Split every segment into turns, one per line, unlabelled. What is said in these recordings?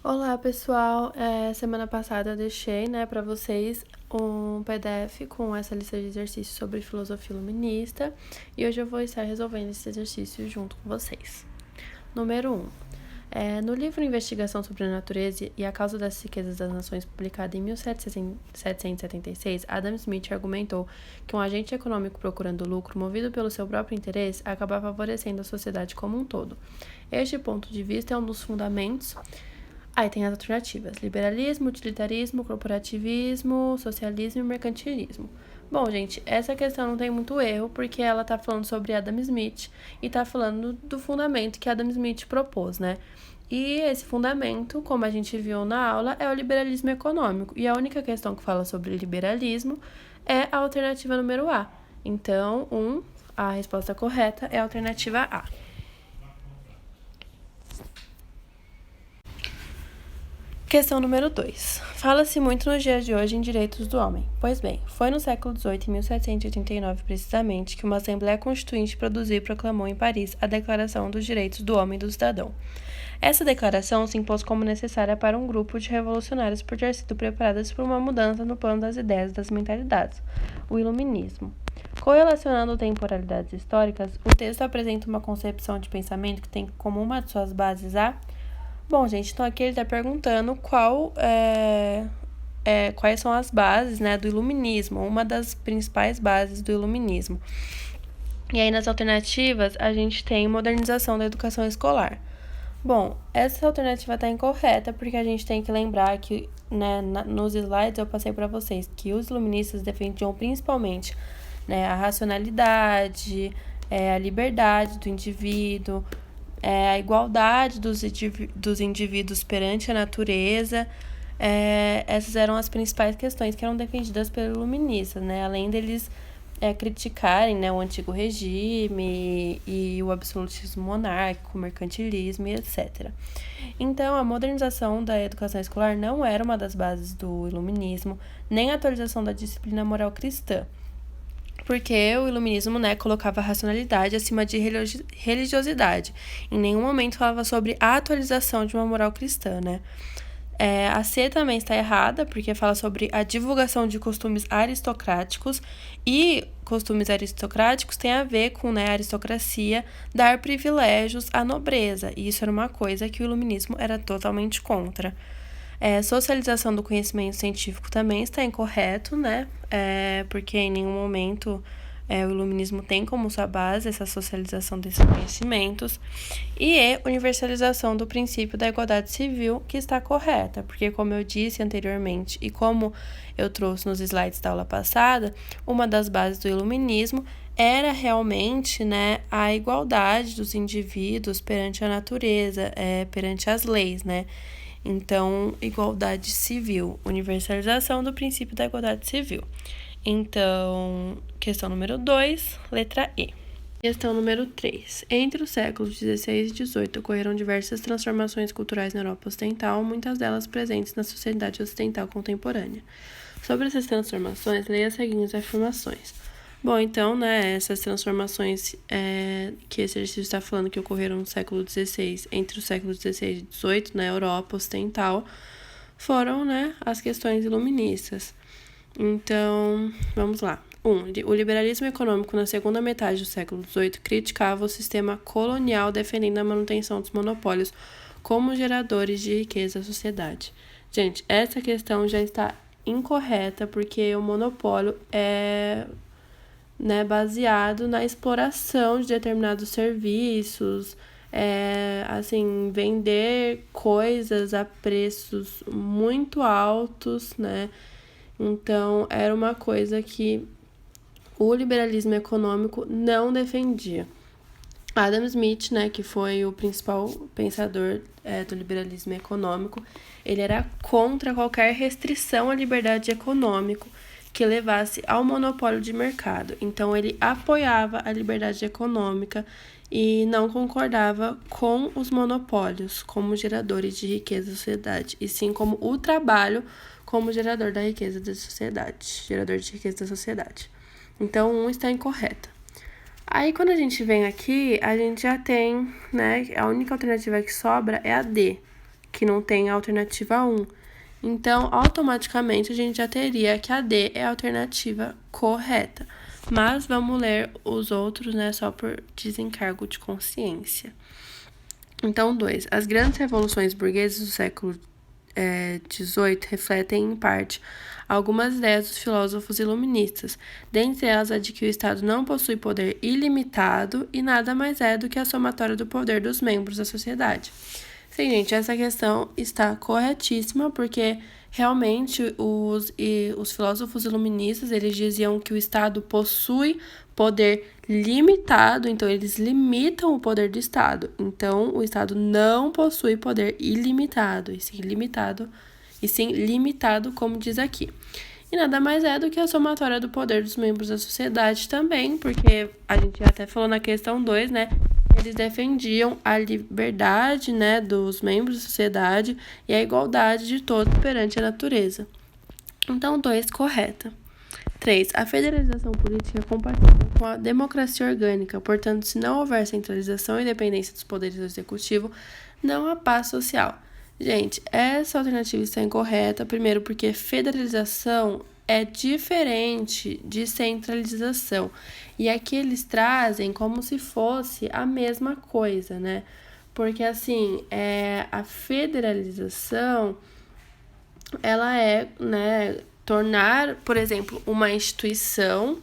Olá, pessoal. Semana passada eu deixei, para vocês um PDF com essa lista de exercícios sobre filosofia iluminista e hoje eu vou estar resolvendo esse exercício junto com vocês. Número 1. No livro Investigação sobre a Natureza e a Causa das Riquezas das Nações, publicado em 1776, Adam Smith argumentou que um agente econômico procurando lucro, movido pelo seu próprio interesse, acaba favorecendo a sociedade como um todo. Este ponto de vista é um dos fundamentos. Aí tem as alternativas: liberalismo, utilitarismo, corporativismo, socialismo e mercantilismo. Bom, gente, essa questão não tem muito erro, porque ela tá falando sobre Adam Smith e tá falando do fundamento que Adam Smith propôs, né? E esse fundamento, como a gente viu na aula, é o liberalismo econômico. E a única questão que fala sobre liberalismo é a alternativa número A. Então, a resposta correta é a alternativa A. Questão número 2. Fala-se muito nos dias de hoje em direitos do homem. Pois bem, foi no século XVIII, em 1789 precisamente, que uma Assembleia Constituinte produziu e proclamou em Paris a Declaração dos Direitos do Homem e do Cidadão. Essa declaração se impôs como necessária para um grupo de revolucionários por ter sido preparadas por uma mudança no plano das ideias e das mentalidades, o Iluminismo. Correlacionando temporalidades históricas, o texto apresenta uma concepção de pensamento que tem como uma de suas bases a... Bom, gente, então aqui ele está perguntando quais são as bases, do iluminismo, uma das principais bases do iluminismo. E aí, nas alternativas, a gente tem modernização da educação escolar. Bom, essa alternativa está incorreta, porque a gente tem que lembrar que, nos slides eu passei para vocês que os iluministas defendiam principalmente a racionalidade, a liberdade do indivíduo, a igualdade dos indivíduos perante a natureza. Essas eram as principais questões que eram defendidas pelos iluministas, além deles criticarem o antigo regime e o absolutismo monárquico, o mercantilismo e etc. Então, a modernização da educação escolar não era uma das bases do iluminismo, nem a atualização da disciplina moral cristã, porque o iluminismo colocava a racionalidade acima de religiosidade. Em nenhum momento falava sobre a atualização de uma moral cristã, A C também está errada, porque fala sobre a divulgação de costumes aristocráticos, e costumes aristocráticos tem a ver com a aristocracia dar privilégios à nobreza, e isso era uma coisa que o iluminismo era totalmente contra. Socialização do conhecimento científico também está incorreto, porque em nenhum momento o iluminismo tem como sua base essa socialização desses conhecimentos. E universalização do princípio da igualdade civil, que está correta, porque, como eu disse anteriormente e como eu trouxe nos slides da aula passada, uma das bases do iluminismo era realmente a igualdade dos indivíduos perante a natureza, perante as leis, Então, igualdade civil, universalização do princípio da igualdade civil. Então, questão número 2, letra E. Questão número 3. Entre os séculos XVI e XVIII ocorreram diversas transformações culturais na Europa Ocidental, muitas delas presentes na sociedade ocidental contemporânea. Sobre essas transformações, leia as seguintes afirmações. Bom, então, essas transformações que esse exercício está falando que ocorreram no século XVI, entre os séculos XVI e XVIII, na Europa Ocidental, foram, as questões iluministas. Então, vamos lá. 1. O liberalismo econômico na segunda metade do século XVIII criticava o sistema colonial, defendendo a manutenção dos monopólios como geradores de riqueza à sociedade. Gente, essa questão já está incorreta, porque o monopólio é baseado na exploração de determinados serviços, vender coisas a preços muito altos, Então, era uma coisa que o liberalismo econômico não defendia. Adam Smith, que foi o principal pensador do liberalismo econômico, ele era contra qualquer restrição à liberdade econômica que levasse ao monopólio de mercado. Então, ele apoiava a liberdade econômica e não concordava com os monopólios como geradores de riqueza da sociedade, e sim como o trabalho como gerador da riqueza da sociedade, gerador de riqueza da sociedade. Então, está incorreta. Aí, quando a gente vem aqui, a gente já tem, a única alternativa que sobra é a D, que não tem a alternativa 1. Então, automaticamente, a gente já teria que a D é a alternativa correta. Mas vamos ler os outros, né, só por desencargo de consciência. Então, 2. As grandes revoluções burguesas do século XVIII refletem, em parte, algumas ideias dos filósofos iluministas, dentre elas a de que o Estado não possui poder ilimitado e nada mais é do que a somatória do poder dos membros da sociedade. Sim, gente, essa questão está corretíssima, porque realmente os filósofos iluministas, eles diziam que o Estado possui poder limitado, então eles limitam o poder do Estado. Então, o Estado não possui poder ilimitado, e sim limitado, como diz aqui. E nada mais é do que a somatória do poder dos membros da sociedade também, porque a gente já até falou na questão 2, né? Eles defendiam a liberdade, né, dos membros da sociedade e a igualdade de todos perante a natureza. Então, 2, correta. 3. A federalização política é compatível com a democracia orgânica, portanto, se não houver centralização e independência dos poderes do executivo, não há paz social. Gente, essa alternativa está incorreta, primeiro porque federalização é diferente de centralização. E aqui eles trazem como se fosse a mesma coisa, né? Porque, assim, a federalização, ela é, né, tornar, por exemplo, uma instituição,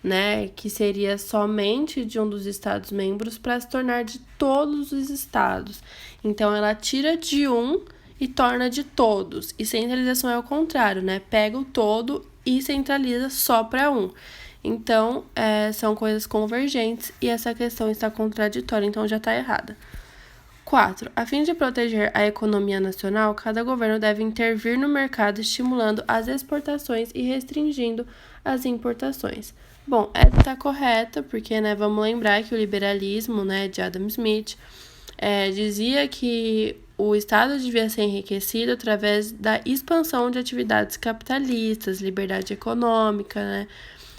né, que seria somente de um dos Estados-membros para se tornar de todos os estados. Então, ela tira de um e torna de todos. E centralização é o contrário, né? Pega o todo e centraliza só para um. Então, são coisas convergentes e essa questão está contraditória, então já está errada. 4. A fim de proteger a economia nacional, cada governo deve intervir no mercado estimulando as exportações e restringindo as importações. Bom, essa está correta, porque, né, vamos lembrar que o liberalismo, né, de Adam Smith, dizia que o Estado devia ser enriquecido através da expansão de atividades capitalistas, liberdade econômica, né,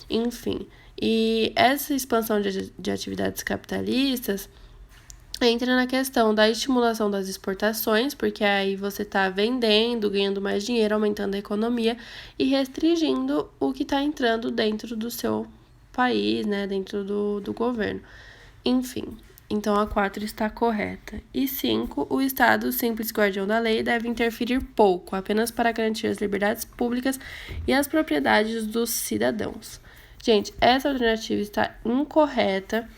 enfim. E essa expansão de atividades capitalistas entra na questão da estimulação das exportações, porque aí você está vendendo, ganhando mais dinheiro, aumentando a economia e restringindo o que está entrando dentro do seu país, né, dentro do governo. Enfim, então a 4 está correta. E 5, o Estado, simples guardião da lei, deve interferir pouco, apenas para garantir as liberdades públicas e as propriedades dos cidadãos. Gente, essa alternativa está incorreta,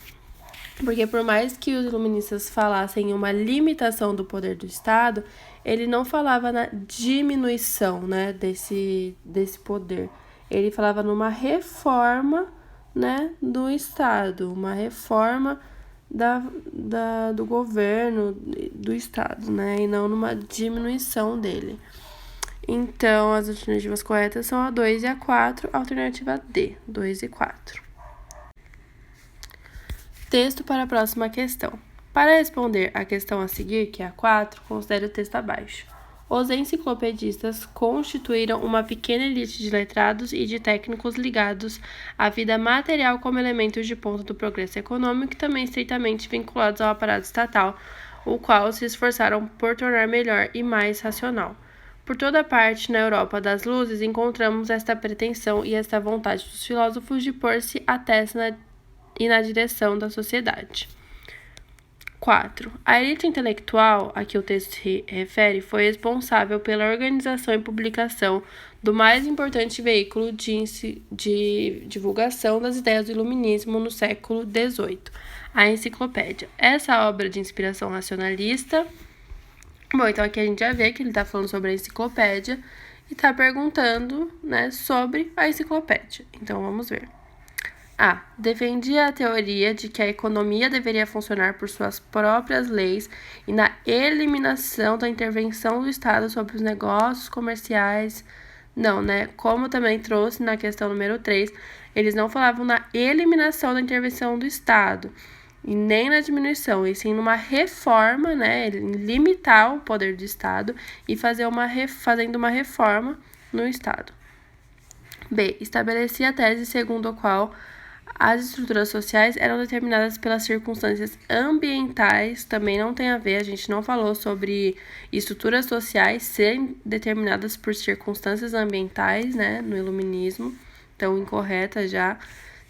porque por mais que os iluministas falassem em uma limitação do poder do Estado, ele não falava na diminuição, né, desse poder. Ele falava numa reforma, né, do Estado, uma reforma do governo do Estado, né, e não numa diminuição dele. Então, as alternativas corretas são a 2 e a 4, alternativa D, 2 e 4. Texto para a próxima questão. Para responder à questão a seguir, que é a 4, considere o texto abaixo. Os enciclopedistas constituíram uma pequena elite de letrados e de técnicos ligados à vida material como elementos de ponta do progresso econômico e também estreitamente vinculados ao aparato estatal, o qual se esforçaram por tornar melhor e mais racional. Por toda parte na Europa das luzes encontramos esta pretensão e esta vontade dos filósofos de pôr-se à testa e na direção da sociedade. 4. A elite intelectual a que o texto se refere foi responsável pela organização e publicação do mais importante veículo de divulgação das ideias do iluminismo no século XVIII, a Enciclopédia. Essa obra de inspiração racionalista... Bom, então aqui a gente já vê que ele está falando sobre a enciclopédia e está perguntando, né, sobre a enciclopédia. Então, vamos ver. A. Defendia a teoria de que a economia deveria funcionar por suas próprias leis e na eliminação da intervenção do Estado sobre os negócios comerciais. Não, né? Como também trouxe na questão número 3, eles não falavam na eliminação da intervenção do Estado e nem na diminuição, e sim numa reforma, né? Limitar o poder do Estado e fazendo uma reforma no Estado. B. Estabelecia a tese segundo a qual As estruturas sociais eram determinadas pelas circunstâncias ambientais, também não tem a ver, a gente não falou sobre estruturas sociais serem determinadas por circunstâncias ambientais, né, no iluminismo, então incorreta já.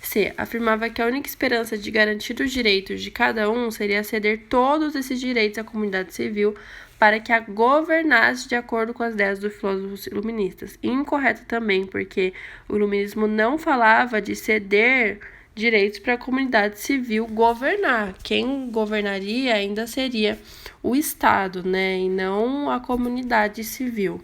C. Afirmava que a única esperança de garantir os direitos de cada um seria ceder todos esses direitos à comunidade civil para que a governasse de acordo com as ideias dos filósofos iluministas. Incorreto também, porque o iluminismo não falava de ceder direitos para a comunidade civil governar. Quem governaria ainda seria o Estado, né, e não a comunidade civil.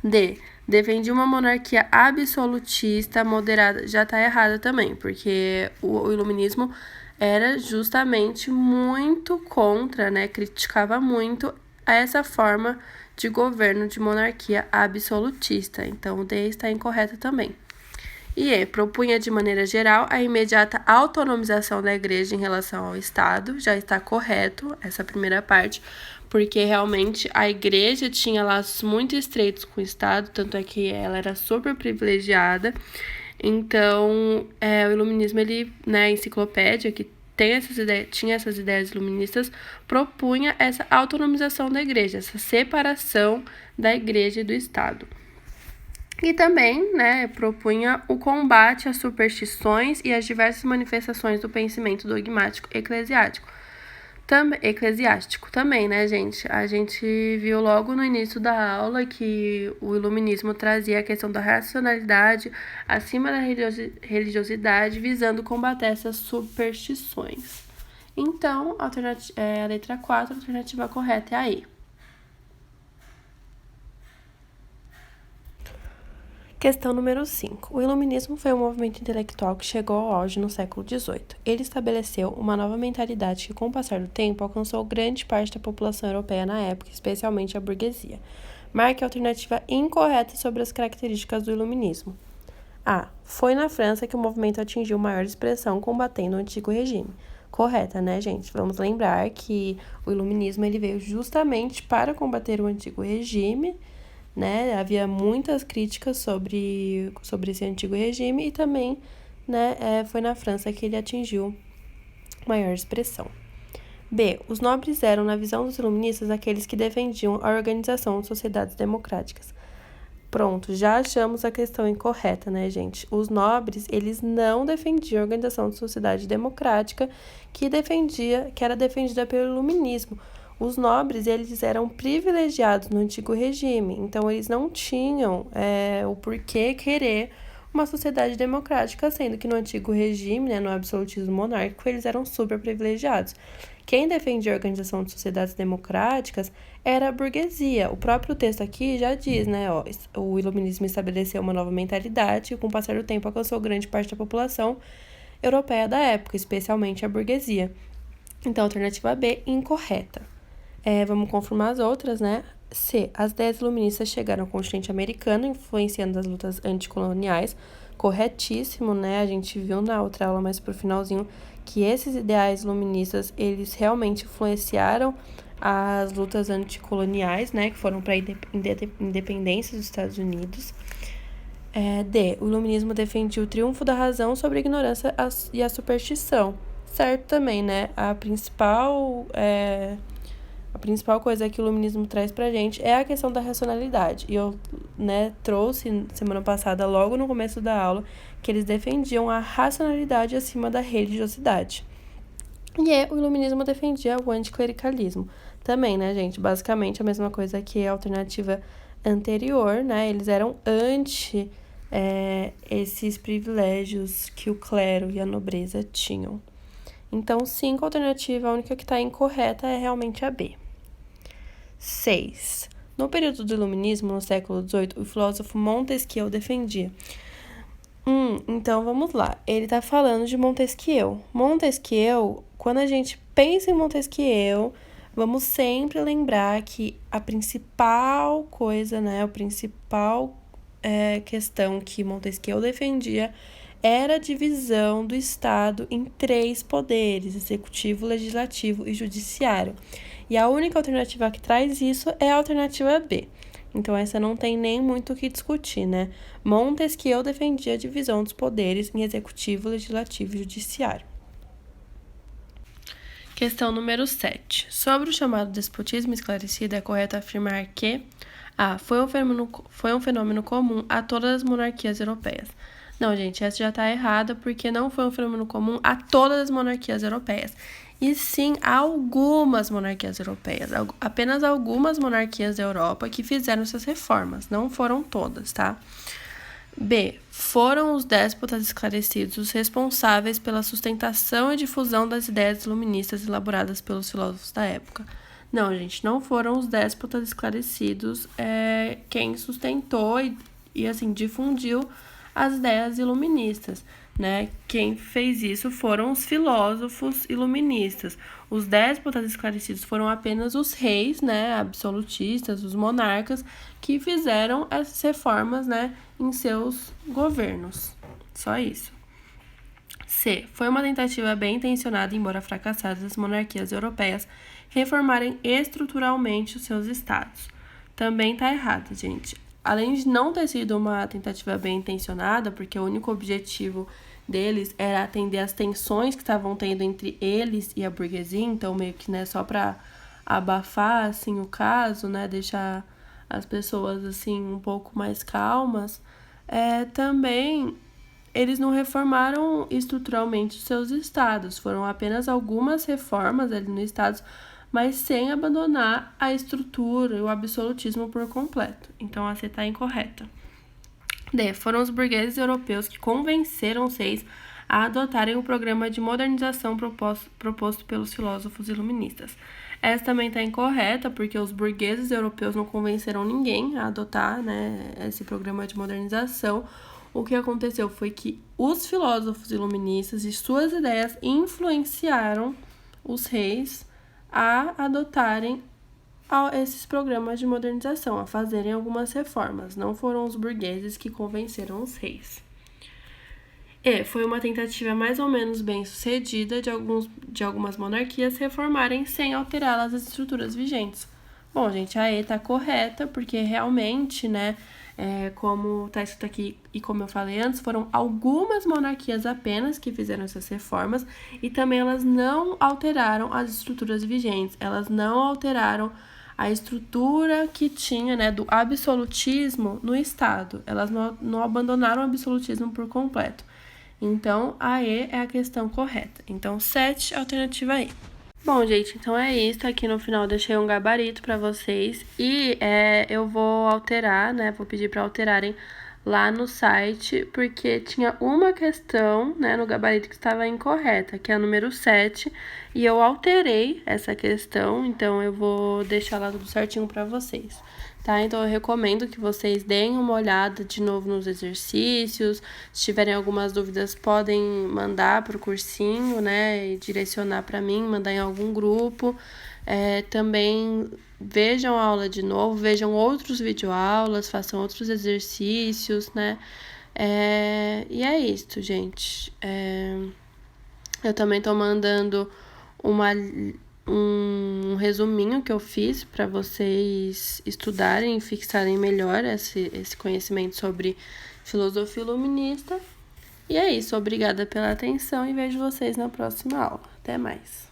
D. Defendia uma monarquia absolutista, moderada. Já está errada também, porque o iluminismo era justamente muito contra, né, criticava muito essa forma de governo de monarquia absolutista. Então, o D está incorreta também. E E. Propunha de maneira geral a imediata autonomização da igreja em relação ao Estado. Já está correto essa primeira parte, porque realmente a igreja tinha laços muito estreitos com o Estado, tanto é que ela era super privilegiada. Então, o iluminismo, ele, né, a enciclopédia, que tinha essas ideias iluministas, propunha essa autonomização da igreja, essa separação da igreja e do Estado. E também, né, propunha o combate às superstições e às diversas manifestações do pensamento dogmático eclesiástico. Também, né, gente? A gente viu logo no início da aula que o iluminismo trazia a questão da racionalidade acima da religiosidade, visando combater essas superstições. Então, a letra 4, a alternativa correta é a E. Questão número 5. O iluminismo foi um movimento intelectual que chegou ao auge no século XVIII. Ele estabeleceu uma nova mentalidade que, com o passar do tempo, alcançou grande parte da população europeia na época, especialmente a burguesia. Marque a alternativa incorreta sobre as características do iluminismo. A. Foi na França que o movimento atingiu maior expressão combatendo o antigo regime. Correta, né, gente? Vamos lembrar que o iluminismo ele veio justamente para combater o antigo regime, né? Havia muitas críticas sobre esse antigo regime e também, né, foi na França que ele atingiu maior expressão. B. Os nobres eram, na visão dos iluministas, aqueles que defendiam a organização de sociedades democráticas. Pronto, já achamos a questão incorreta, né, gente? Os nobres, eles não defendiam a organização de sociedade democrática que era defendida pelo iluminismo. Os nobres, eles eram privilegiados no antigo regime, então eles não tinham o porquê querer uma sociedade democrática, sendo que no antigo regime, né, no absolutismo monárquico, eles eram super privilegiados. Quem defendia a organização de sociedades democráticas era a burguesia. O próprio texto aqui já diz, né, o iluminismo estabeleceu uma nova mentalidade e, com o passar do tempo, alcançou grande parte da população europeia da época, especialmente a burguesia. Então, a alternativa B, incorreta. Vamos confirmar as outras, né? C. As ideias iluministas chegaram ao continente americano, influenciando as lutas anticoloniais. Corretíssimo, né? A gente viu na outra aula, mas pro finalzinho, que esses ideais iluministas, eles realmente influenciaram as lutas anticoloniais, né? Que foram para a independência dos Estados Unidos. D. O iluminismo defendia o triunfo da razão sobre a ignorância e a superstição. Certo também, né? A principal coisa que o iluminismo traz pra gente é a questão da racionalidade. E eu, né, trouxe semana passada, logo no começo da aula, que eles defendiam a racionalidade acima da religiosidade. E o iluminismo defendia o anticlericalismo. Também, né, gente? Basicamente a mesma coisa que a alternativa anterior, né? Eles eram anti esses privilégios que o clero e a nobreza tinham. Então, 5, a alternativa, a única que está incorreta é realmente a B. 6. No período do iluminismo, no século XVIII, o filósofo Montesquieu defendia. Então, vamos lá. Ele está falando de Montesquieu. Montesquieu, quando a gente pensa em Montesquieu, vamos sempre lembrar que a principal coisa, né, a principal questão que Montesquieu defendia era a divisão do Estado em 3 poderes: executivo, legislativo e judiciário. E a única alternativa que traz isso é a alternativa B. Então, essa não tem nem muito o que discutir, né? Montesquieu defendia a divisão dos poderes em executivo, legislativo e judiciário. Questão número 7. Sobre o chamado despotismo esclarecido, é correto afirmar que A. Foi um fenômeno comum a todas as monarquias europeias. Não, gente, essa já está errada, porque não foi um fenômeno comum a todas as monarquias europeias. E sim a algumas monarquias europeias. Apenas algumas monarquias da Europa que fizeram essas reformas. Não foram todas, tá? B. Foram os déspotas esclarecidos os responsáveis pela sustentação e difusão das ideias iluministas elaboradas pelos filósofos da época. Não, gente, não foram os déspotas esclarecidos quem sustentou e assim, difundiu as ideias iluministas, né? Quem fez isso foram os filósofos iluministas. Os déspotas esclarecidos foram apenas os reis, né, absolutistas, os monarcas, que fizeram essas reformas, né, em seus governos. Só isso. C. Foi uma tentativa bem intencionada, embora fracassada, das monarquias europeias reformarem estruturalmente os seus estados. Também tá errado, gente. Além de não ter sido uma tentativa bem intencionada, porque o único objetivo deles era atender às tensões que estavam tendo entre eles e a burguesia, então meio que, né, só para abafar, assim, o caso, né, deixar as pessoas, assim, um pouco mais calmas, também eles não reformaram estruturalmente os seus estados, foram apenas algumas reformas ali no estado, mas sem abandonar a estrutura e o absolutismo por completo. Então, a C está incorreta. D. Foram os burgueses europeus que convenceram os reis a adotarem o programa de modernização proposto pelos filósofos iluministas. Essa também está incorreta, porque os burgueses europeus não convenceram ninguém a adotar, né, esse programa de modernização. O que aconteceu foi que os filósofos iluministas e suas ideias influenciaram os reis a adotarem esses programas de modernização, a fazerem algumas reformas. Não foram os burgueses que convenceram os reis. E foi uma tentativa mais ou menos bem sucedida de algumas monarquias reformarem sem alterá-las as estruturas vigentes. Bom, gente, a E está correta, porque realmente, né, como está escrito aqui e como eu falei antes, foram algumas monarquias apenas que fizeram essas reformas e também elas não alteraram as estruturas vigentes, elas não alteraram a estrutura que tinha, né, do absolutismo no Estado. Elas não abandonaram o absolutismo por completo. Então, a E é a questão correta. Então, 7, alternativa E. Bom, gente, então é isso. Aqui no final eu deixei um gabarito para vocês e eu vou alterar, né? Vou pedir para alterarem lá no site, porque tinha uma questão, né, no gabarito que estava incorreta, que é a número 7, e eu alterei essa questão, então eu vou deixar lá tudo certinho para vocês, tá? Então eu recomendo que vocês deem uma olhada de novo nos exercícios. Se tiverem algumas dúvidas, podem mandar pro cursinho, né, e direcionar para mim, mandar em algum grupo. Também vejam a aula de novo, vejam outros videoaulas, façam outros exercícios, né? E é isso, gente. Eu também tô mandando um resuminho que eu fiz para vocês estudarem e fixarem melhor esse conhecimento sobre filosofia iluminista. E é isso, obrigada pela atenção e vejo vocês na próxima aula. Até mais!